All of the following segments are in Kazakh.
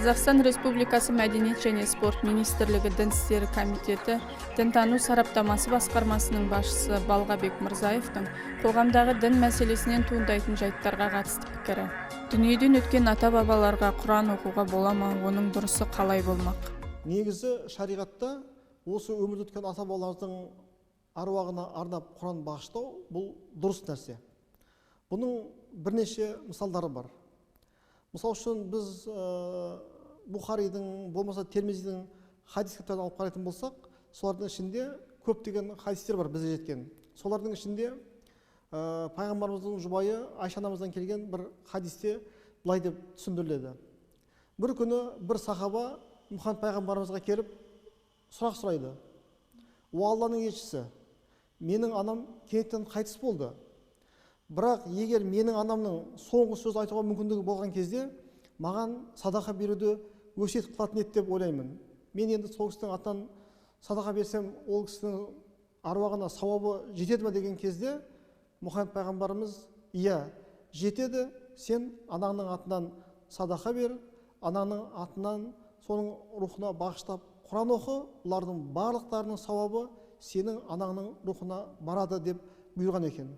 Қазақстан Республикасы Мәдениет және спорт министрлігі Дін істері комитеті дінтану сараптамасы басқармасының басшысы Балғабек Мырзаевтың қоғамдағы дін мәселесінен туындайтын жайттарға қатысты пікірі. Дүниеден өткен ата-бабаларға Құран оқуға бола ма, оның дұрысы қалай болмақ? Негізі шариғатта осы өмірде өткен ата-бабалардың аруағына арнап Құран бағыштау бұл дұрыс нәрсе. Бұның бірнеше мысалдары бар. Мысал үшін біз Бұхаридің, болмаса Термизидің хадис кітаптарын алып қарайтын болсақ, солардың ішінде көптеген хадистер бар бізге жеткен. Солардың ішінде пайғамбарымыздың жұбайы Айша анамыздан келген бір хадисте былай деп түсіндіріледі. Бір күні бір сахаба Мұхаммед пайғамбарымызға келіп сұрақ сұрайды. О Алланың елшісі, менің анам кенеттен қайтыс болды. Бірақ егер менің анамның соңғы сөз айтуға мүмкіндігі болған кезде, маған садақа беруді өсиет қылатын еді деп ойлаймын. Мен енді сол кісінің атынан садақа берсем, ол кісінің аруағына сауабы жетеді ме деген кезде, Мұхаммед пайғамбарымыз, иә, жетеді, сен анаңның атынан садақа бер, анаңның атынан соның рухына бағыштап Құран оқы, олардың барлықтарының сауабы сенің анаңның рухына барады деп бұйырған екен.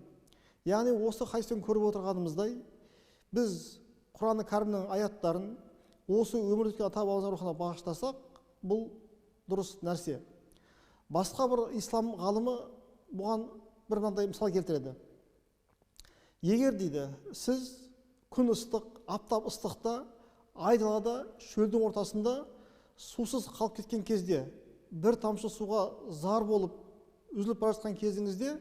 Яғни осы хадистен көріп отырғанымыздай, біз Құран кәрімнің аяттарын осы өмірде өткен ата-бабамыздың рухына бағыштасақ, бұл дұрыс нәрсе. Басқа бір ислам ғалымы бұған бір мынандай мысал келтіреді. Егер дейді, сіз күн ыстық, аптап ыстықта, айдалада, шөлдің ортасында сусыз қалып кеткен кезде, бір тамшы суға зар болып үзіліп бара жатқан кезіңізде,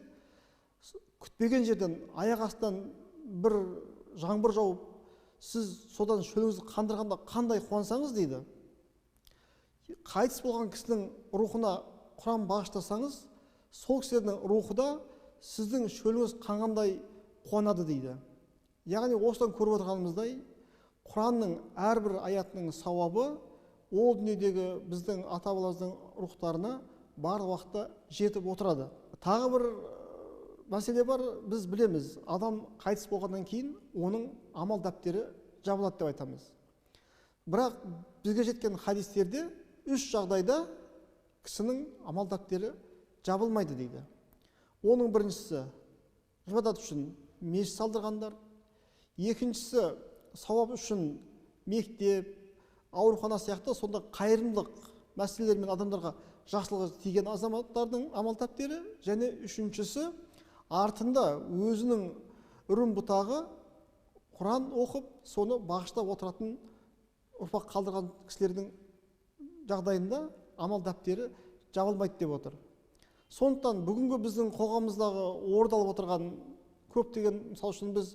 күтпеген жерден аяқ астынан бір жаңбыр жауып, сіз содан шөліңізді қандырғанда қандай қуансаңыз дейді. Қайтыс болған кісінің рухына Құран бағыштасаңыз, сол кісілердің рухы да сіздің шөліңіз қанғандай қуанады дейді. Яғни осыдан көріп отырғанымыздай, Құранның әрбір аятының сауабы ол дүниедегі біздің ата-бабамыздың рухтарына бар уақытта жетіп отырады. Тағы бір мәселе бар, біз білеміз, адам қайтыс болғаннан кейін оның амал дәптері жабылады деп айтамыз. Бірақ бізге жеткен хадистерде 3 жағдайда кісінің амал дәптері жабылмайды дейді. Оның біріншісі ғибадат үшін мешіт салдырғандар, екіншісі сауап үшін мектеп, аурухана сияқты сонда қайырымдылық мәселелермен адамдарға жақсылығы тиген азаматтардың амал дәптері, және үшіншісі артында өзінің үрім бұтағы Құран оқып, соны бағыштап отыратын ұрпақ қалдырған кісілердің жағдайында амал дәптері жабылмайды деп отыр. Сондықтан бүгінгі біздің қоғамымыздағы ордалып отырған көптеген, мысалы үшін біз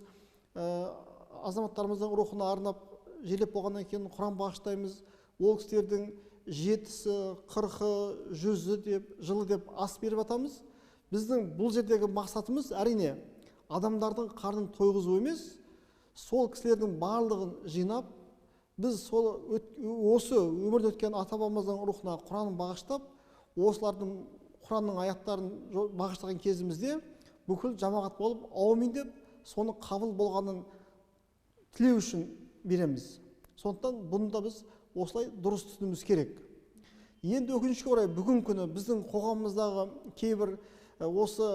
азаматтарымыздың рухына арнап желеп болғаннан кейін Құран бағыштаймыз, ол кісілердің 7-сі, 40-ы, 100-і деп, жылы деп ас беріп атамыз. Біздің бұл жердегі мақсатымыз әрине адамдардың қарнын тойғызу емес, сол кісілердің барлығын жинап, біз осы өмірде өткен ата-бабамыздың рухына Құранын бағыштап, осылардың Құранның аяттарын бағыштаған кезімізде бүкіл жамағат болып, аумин деп, соны қабыл болғанын тілеу үшін береміз. Сондықтан бұны да біз осылай дұрыс түсінуіміз керек. Енді өкінішке орай бүгін күні біздің қоғамымыздағы кейбір осы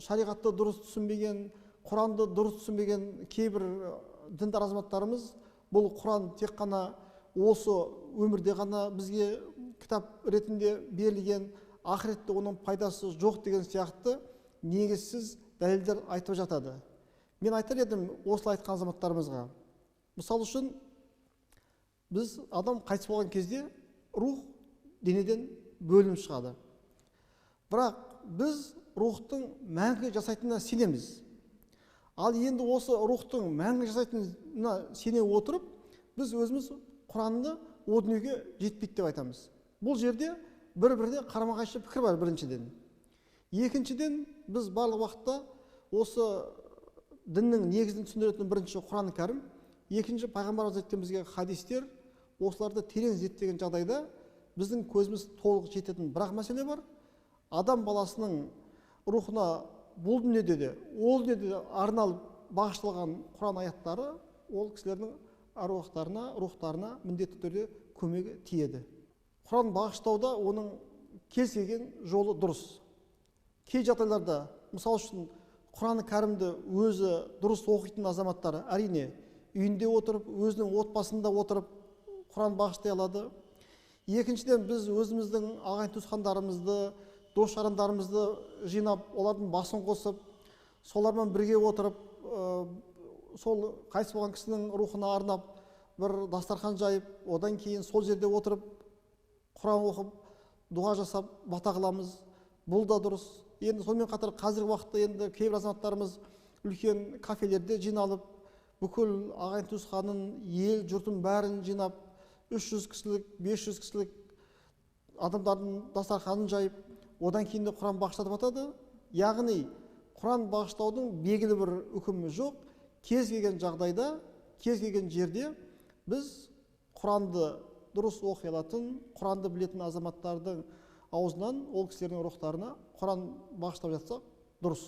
шариғатты дұрыс түсінбеген, Құранды дұрыс түсінбеген кейбір діндар азаматтарымыз бұл Құран тек қана осы өмірде ғана бізге кітап ретінде берілген, ақыретте оның пайдасы жоқ деген сияқты негізсіз дәлелдер айтып жатады. Мен айтар едім осылай айтқан азаматтарымызға. Мысал үшін, біз адам қайтыс болған кезде рух денеден бөлініп шығады. Бірақ біз рухтың мәңгі жасайтынына сенеміз. Ал енді осы рухтың мәңгі жасайтынына сене отырып, біз өзіміз Құранды о дүниеге жетпейді деп айтамыз. Бұл жерде бір-біріне қарама-қайшы пікір бар біріншіден. Екіншіден, біз барлық уақытта осы діннің негізін түсіндіретін бірінші Құран кәрім, екінші пайғамбарымыз айтқан бізге хадистер, осыларды терең зерттеген жағдайда біздің көзіміз толық жететін бірақ мәселе бар. Адам баласының рухына бұл дүниеде де, ол дүниеде де арналып бағышталған Құран аяттары ол кісілердің рухтарына міндетті түрде көмегі тиеді. Құран бағыштауда оның кез келген жолы дұрыс. Кей жағдайларда, мысал үшін, Құран кәрімді өзі дұрыс оқитын азаматтар әрине үйінде отырып, өзінің отбасында отырып Құран бағыштай алады. Екіншіден, біз өзіміздің ағайын туысқандарымызды, дос жарандарымызды жинап, олардың басын қосып, солармен бірге отырып, сол қайтыс болған кісінің рухына арнап бір дастархан жайып, одан кейін сол жерде отырып Құран оқып, дұға жасап бата қыламыз. Бұл да дұрыс. Енді сонымен қатар қазіргі уақытта енді кейбір азаматтарымыз үлкен кафелерде жиналып, бүкіл ағайын туысқанын, ел жұртын бәрін жинап, 300 кісілік, 500 кісілік адамдардың дастарханын жайып, одан кейін де Құран бағыштатып атады. Яғни Құран бағыштаудың белгілі бір үкімі жоқ. Кез келген жағдайда, кез келген жерде біз Құранды дұрыс оқи алатын, Құранды білетін азаматтардың аузынан ол кісілердің рухтарына Құран бағыштап жатсақ дұрыс.